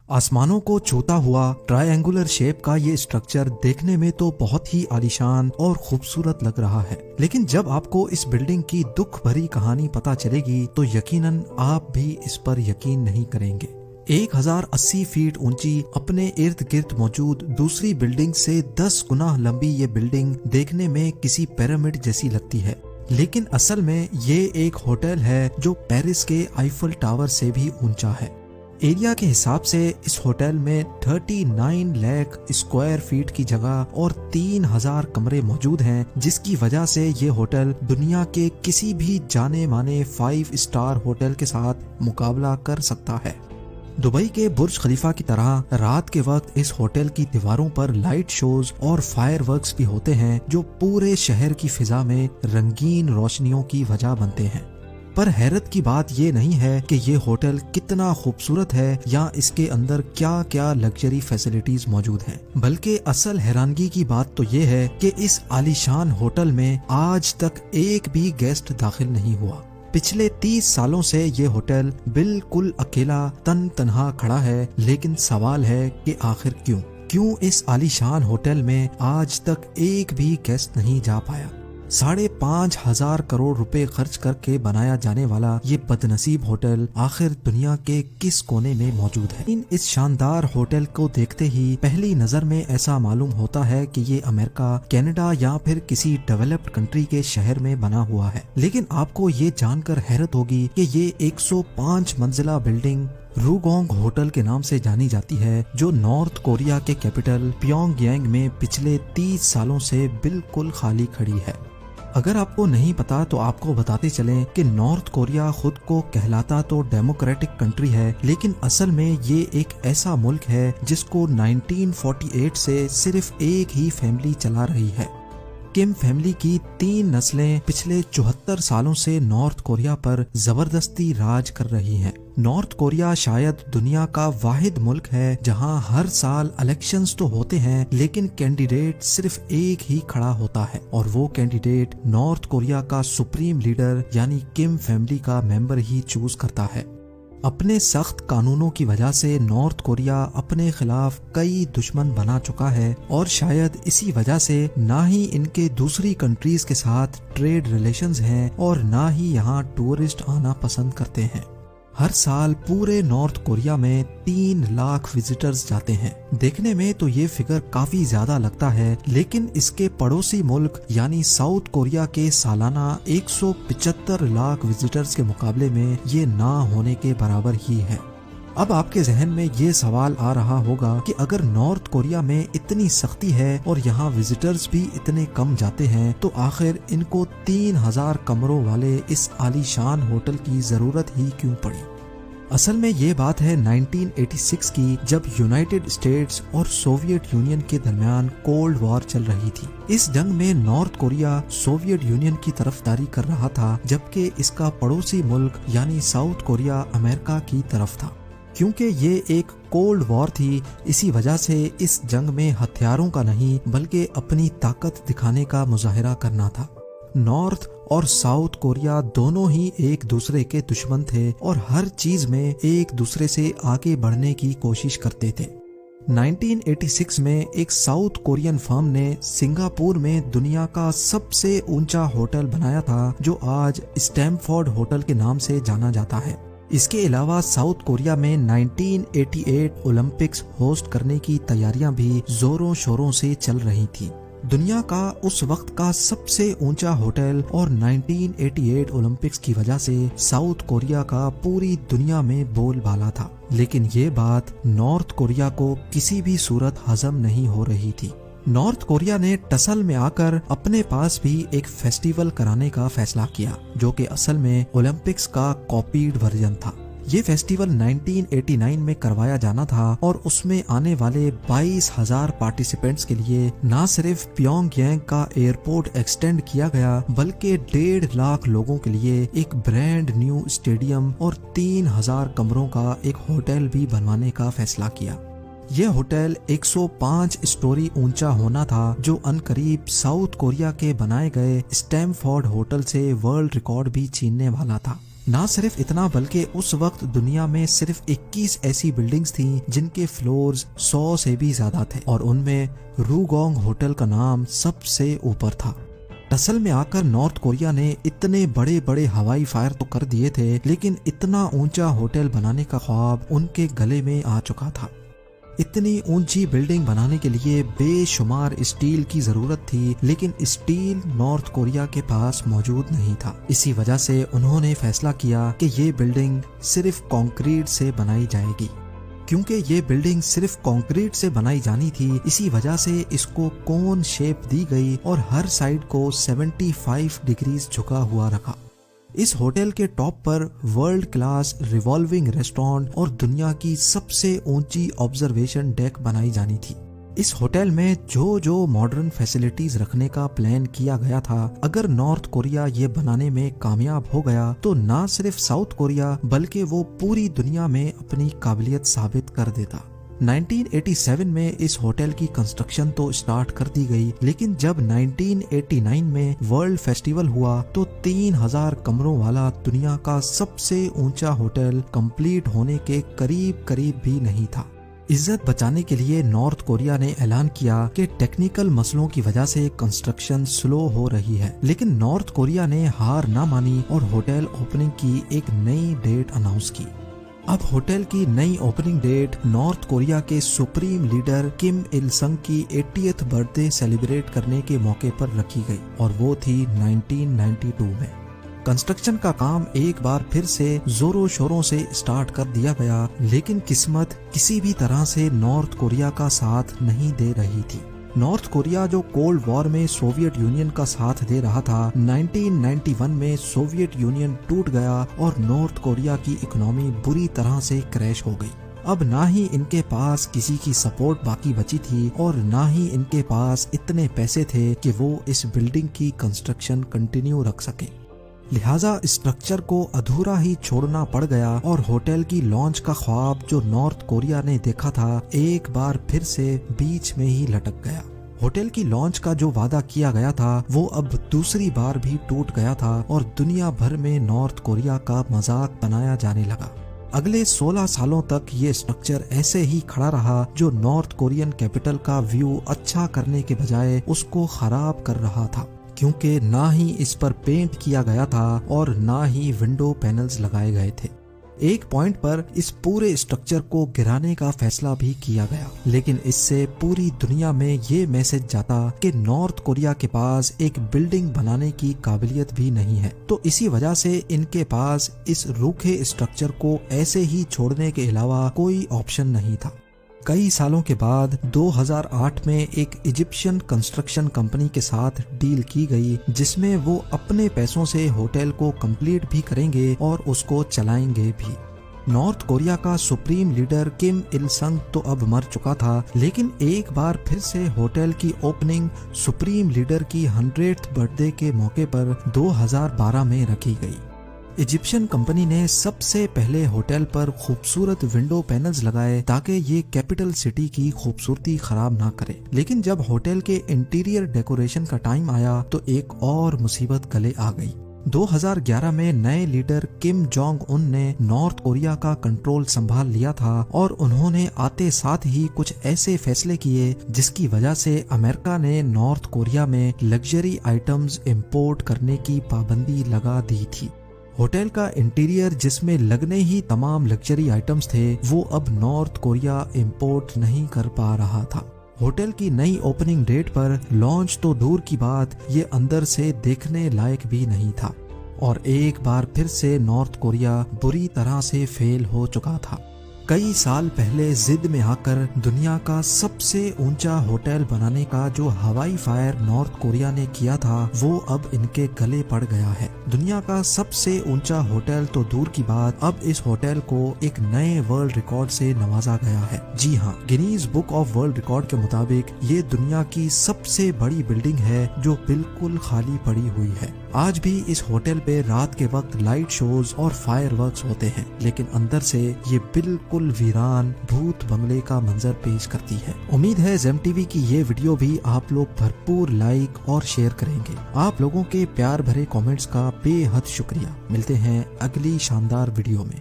आसमानों को छूता हुआ ट्रायंगुलर शेप का ये स्ट्रक्चर देखने में तो बहुत ही आलीशान और खूबसूरत लग रहा है, लेकिन जब आपको इस बिल्डिंग की दुख भरी कहानी पता चलेगी तो यकीनन आप भी इस पर यकीन नहीं करेंगे। 1080 फीट ऊंची अपने इर्द गिर्द मौजूद दूसरी बिल्डिंग से 10 गुना लंबी ये बिल्डिंग देखने में किसी पिरामिड जैसी लगती है, लेकिन असल में ये एक होटल है जो पेरिस के आईफल टावर से भी ऊंचा है। एरिया के हिसाब से इस होटल में 39 लाख स्क्वायर फीट की जगह और 3000 कमरे मौजूद हैं, जिसकी वजह से ये होटल दुनिया के किसी भी जाने माने 5 स्टार होटल के साथ मुकाबला कर सकता है। दुबई के बुर्ज खलीफा की तरह रात के वक्त इस होटल की दीवारों पर लाइट शोज और फायरवर्क्स भी होते हैं, जो पूरे शहर की फिजा में रंगीन रोशनियों की वजह बनते हैं। पर हैरत की बात ये नहीं है कि ये होटल कितना खूबसूरत है या इसके अंदर क्या क्या लग्जरी फैसिलिटीज मौजूद हैं, बल्कि असल हैरानगी की बात तो ये है कि इस आलीशान होटल में आज तक एक भी गेस्ट दाखिल नहीं हुआ। पिछले 30 सालों से ये होटल बिल्कुल अकेला तन तनहा खड़ा है, लेकिन सवाल है कि आखिर क्यों इस आलीशान होटल में आज तक एक भी गेस्ट नहीं जा पाया। 5,500 करोड़ रुपए खर्च करके बनाया जाने वाला ये बदनसीब होटल आखिर दुनिया के किस कोने में मौजूद है। इस शानदार होटल को देखते ही पहली नजर में ऐसा मालूम होता है कि ये अमेरिका, कनाडा या फिर किसी डेवलप्ड कंट्री के शहर में बना हुआ है, लेकिन आपको ये जानकर हैरत होगी कि ये 105 मंजिला बिल्डिंग रूगोंग होटल के नाम से जानी जाती है, जो नॉर्थ कोरिया के कैपिटल प्योंगयांग में पिछले 30 सालों से बिल्कुल खाली खड़ी है। अगर आपको नहीं पता तो आपको बताते चलें कि नॉर्थ कोरिया खुद को कहलाता तो डेमोक्रेटिक कंट्री है, लेकिन असल में ये एक ऐसा मुल्क है जिसको 1948 से सिर्फ एक ही फैमिली चला रही है। किम फैमिली की 3 नस्लें पिछले 74 सालों से नॉर्थ कोरिया पर जबरदस्ती राज कर रही हैं। नॉर्थ कोरिया शायद दुनिया का वाहिद मुल्क है जहां हर साल इलेक्शंस तो होते हैं, लेकिन कैंडिडेट सिर्फ एक ही खड़ा होता है और वो कैंडिडेट नॉर्थ कोरिया का सुप्रीम लीडर यानी किम फैमिली का मेंबर ही चूज करता है। अपने सख्त कानूनों की वजह से नॉर्थ कोरिया अपने खिलाफ कई दुश्मन बना चुका है और शायद इसी वजह से ना ही इनके दूसरी कंट्रीज के साथ ट्रेड रिलेशंस हैं और ना ही यहाँ टूरिस्ट आना पसंद करते हैं। हर साल पूरे नॉर्थ कोरिया में 3 लाख विजिटर्स जाते हैं। देखने में तो ये फिगर काफी ज्यादा लगता है, लेकिन इसके पड़ोसी मुल्क यानी साउथ कोरिया के सालाना 175 लाख विजिटर्स के मुकाबले में ये ना होने के बराबर ही है। अब आपके जहन में ये सवाल आ रहा होगा कि अगर नॉर्थ कोरिया में इतनी सख्ती है और यहाँ विजिटर्स भी इतने कम जाते हैं, तो आखिर इनको 3000 कमरों वाले इस आलीशान होटल की जरूरत ही क्यों पड़ी। असल में ये बात है 1986 की, जब यूनाइटेड स्टेट्स और सोवियत यूनियन के दरमियान कोल्ड वॉर चल रही थी। इस जंग में नॉर्थ कोरिया सोवियत यूनियन की तरफदारी कर रहा था, जबकि इसका पड़ोसी मुल्क यानी साउथ कोरिया अमेरिका की तरफ था। क्योंकि ये एक कोल्ड वॉर थी, इसी वजह से इस जंग में हथियारों का नहीं बल्कि अपनी ताकत दिखाने का मुजाहिरा करना था। नॉर्थ और साउथ कोरिया दोनों ही एक दूसरे के दुश्मन थे और हर चीज में एक दूसरे से आगे बढ़ने की कोशिश करते थे। 1986 में एक साउथ कोरियन फर्म ने सिंगापुर में दुनिया का सबसे ऊंचा होटल बनाया था, जो आज स्टैमफोर्ड होटल के नाम से जाना जाता है। इसके अलावा साउथ कोरिया में 1988 ओलंपिक्स होस्ट करने की तैयारियां भी जोरों शोरों से चल रही थी। दुनिया का उस वक्त का सबसे ऊंचा होटल और 1988 ओलंपिक्स की वजह से साउथ कोरिया का पूरी दुनिया में बोलबाला था, लेकिन ये बात नॉर्थ कोरिया को किसी भी सूरत हजम नहीं हो रही थी। नॉर्थ कोरिया ने टसल में आकर अपने पास भी एक फेस्टिवल कराने का फैसला किया, जो कि असल में ओलंपिक्स का कॉपीड वर्जन था। ये फेस्टिवल 1989 में करवाया जाना था और उसमें आने वाले 22,000 पार्टिसिपेंट्स के लिए न सिर्फ प्योंगयांग का एयरपोर्ट एक्सटेंड किया गया, बल्कि 1.5 लाख लोगों के लिए एक ब्रांड न्यू स्टेडियम और 3000 कमरों का एक होटल भी बनवाने का फैसला किया। यह होटल 105 स्टोरी ऊंचा होना था, जो अनकरीब साउथ कोरिया के बनाए गए स्टैमफोर्ड होटल से वर्ल्ड रिकॉर्ड भी छीनने वाला था। ना सिर्फ इतना बल्कि उस वक्त दुनिया में सिर्फ 21 ऐसी बिल्डिंग्स थीं जिनके फ्लोर्स 100 से भी ज्यादा थे और उनमें रूगोंग होटल का नाम सबसे ऊपर था। असल में आकर नॉर्थ कोरिया ने इतने बड़े बड़े हवाई फायर तो कर दिए थे, लेकिन इतना ऊंचा होटल बनाने का ख्वाब उनके गले में आ चुका था। इतनी ऊंची बिल्डिंग बनाने के लिए बेशुमार स्टील की जरूरत थी, लेकिन स्टील नॉर्थ कोरिया के पास मौजूद नहीं था। इसी वजह से उन्होंने फैसला किया कि ये बिल्डिंग सिर्फ कंक्रीट से बनाई जाएगी। क्योंकि ये बिल्डिंग सिर्फ कंक्रीट से बनाई जानी थी, इसी वजह से इसको कोन शेप दी गई और हर साइड को 75 डिग्रीज झुका हुआ रखा। इस होटल के टॉप पर वर्ल्ड क्लास रिवॉल्विंग रेस्टोरेंट और दुनिया की सबसे ऊंची ऑब्जर्वेशन डेक बनाई जानी थी। इस होटल में जो मॉडर्न फैसिलिटीज रखने का प्लान किया गया था, अगर नॉर्थ कोरिया ये बनाने में कामयाब हो गया तो ना सिर्फ साउथ कोरिया बल्कि वो पूरी दुनिया में अपनी काबिलियत साबित कर देता। 1987 में इस होटल की कंस्ट्रक्शन तो स्टार्ट कर दी गई, लेकिन जब 1989 में वर्ल्ड फेस्टिवल हुआ तो 3000 कमरों वाला दुनिया का सबसे ऊंचा होटल कंप्लीट होने के करीब भी नहीं था। इज्जत बचाने के लिए नॉर्थ कोरिया ने ऐलान किया कि टेक्निकल मसलों की वजह से कंस्ट्रक्शन स्लो हो रही है, लेकिन नॉर्थ कोरिया ने हार ना मानी और होटल ओपनिंग की एक नई डेट अनाउंस की। अब होटल की नई ओपनिंग डेट नॉर्थ कोरिया के सुप्रीम लीडर किम इल संग की 80th बर्थडे सेलिब्रेट करने के मौके पर रखी गई और वो थी 1992 में। कंस्ट्रक्शन का काम एक बार फिर से जोरों शोरों से स्टार्ट कर दिया गया, लेकिन किस्मत किसी भी तरह से नॉर्थ कोरिया का साथ नहीं दे रही थी। नॉर्थ कोरिया जो कोल्ड वॉर में सोवियत यूनियन का साथ दे रहा था, 1991 में सोवियत यूनियन टूट गया और नॉर्थ कोरिया की इकोनॉमी बुरी तरह से क्रैश हो गई। अब ना ही इनके पास किसी की सपोर्ट बाकी बची थी और ना ही इनके पास इतने पैसे थे कि वो इस बिल्डिंग की कंस्ट्रक्शन कंटिन्यू रख सके। लिहाजा स्ट्रक्चर को अधूरा ही छोड़ना पड़ गया और होटल की लॉन्च का ख्वाब जो नॉर्थ कोरिया ने देखा था, एक बार फिर से बीच में ही लटक गया। होटल की लॉन्च का जो वादा किया गया था वो अब दूसरी बार भी टूट गया था और दुनिया भर में नॉर्थ कोरिया का मजाक बनाया जाने लगा। अगले 16 सालों तक ये स्ट्रक्चर ऐसे ही खड़ा रहा, जो नॉर्थ कोरियन कैपिटल का व्यू अच्छा करने के बजाय उसको खराब कर रहा था, क्योंकि ना ही इस पर पेंट किया गया था और ना ही विंडो पैनल्स लगाए गए थे। एक पॉइंट पर इस पूरे स्ट्रक्चर को गिराने का फैसला भी किया गया, लेकिन इससे पूरी दुनिया में ये मैसेज जाता कि नॉर्थ कोरिया के पास एक बिल्डिंग बनाने की काबिलियत भी नहीं है। तो इसी वजह से इनके पास इस रूखे स्ट्रक्चर को ऐसे ही छोड़ने के अलावा कोई ऑप्शन नहीं था। कई सालों के बाद 2008 में एक इजिप्शियन कंस्ट्रक्शन कंपनी के साथ डील की गई, जिसमें वो अपने पैसों से होटल को कंप्लीट भी करेंगे और उसको चलाएंगे भी। नॉर्थ कोरिया का सुप्रीम लीडर किम इल संग तो अब मर चुका था, लेकिन एक बार फिर से होटल की ओपनिंग सुप्रीम लीडर की 100th बर्थडे के मौके पर 2012 में रखी गई। इजिप्शियन कंपनी ने सबसे पहले होटल पर खूबसूरत विंडो पैनल्स लगाए ताकि ये कैपिटल सिटी की खूबसूरती खराब ना करे, लेकिन जब होटल के इंटीरियर डेकोरेशन का टाइम आया तो एक और मुसीबत गले आ गई। 2011 में नए लीडर किम जोंग उन ने नॉर्थ कोरिया का कंट्रोल संभाल लिया था और उन्होंने आते साथ ही कुछ ऐसे फैसले किए जिसकी वजह से अमेरिका ने नॉर्थ कोरिया में लग्जरी आइटम्स इंपोर्ट करने की पाबंदी लगा दी थी। होटल का इंटीरियर जिसमें लगने ही तमाम लग्जरी आइटम्स थे, वो अब नॉर्थ कोरिया इंपोर्ट नहीं कर पा रहा था। होटल की नई ओपनिंग डेट पर लॉन्च तो दूर की बात, ये अंदर से देखने लायक भी नहीं था और एक बार फिर से नॉर्थ कोरिया बुरी तरह से फेल हो चुका था। कई साल पहले जिद में आकर दुनिया का सबसे ऊंचा होटल बनाने का जो हवाई फायर नॉर्थ कोरिया ने किया था, वो अब इनके गले पड़ गया है। दुनिया का सबसे ऊंचा होटल तो दूर की बात, अब इस होटल को एक नए वर्ल्ड रिकॉर्ड से नवाजा गया है। जी हाँ, Guinness book of world record के मुताबिक ये दुनिया की सबसे बड़ी बिल्डिंग है जो बिल्कुल खाली पड़ी हुई है। आज भी इस होटल पे रात के वक्त लाइट शोज और फायरवर्क्स होते हैं, लेकिन अंदर से ये बिल्कुल वीरान भूत बंगले का मंजर पेश करती है। उम्मीद है जेम टीवी की ये वीडियो भी आप लोग भरपूर लाइक और शेयर करेंगे। आप लोगों के प्यार भरे कमेंट्स का बेहद शुक्रिया। मिलते हैं अगली शानदार वीडियो में।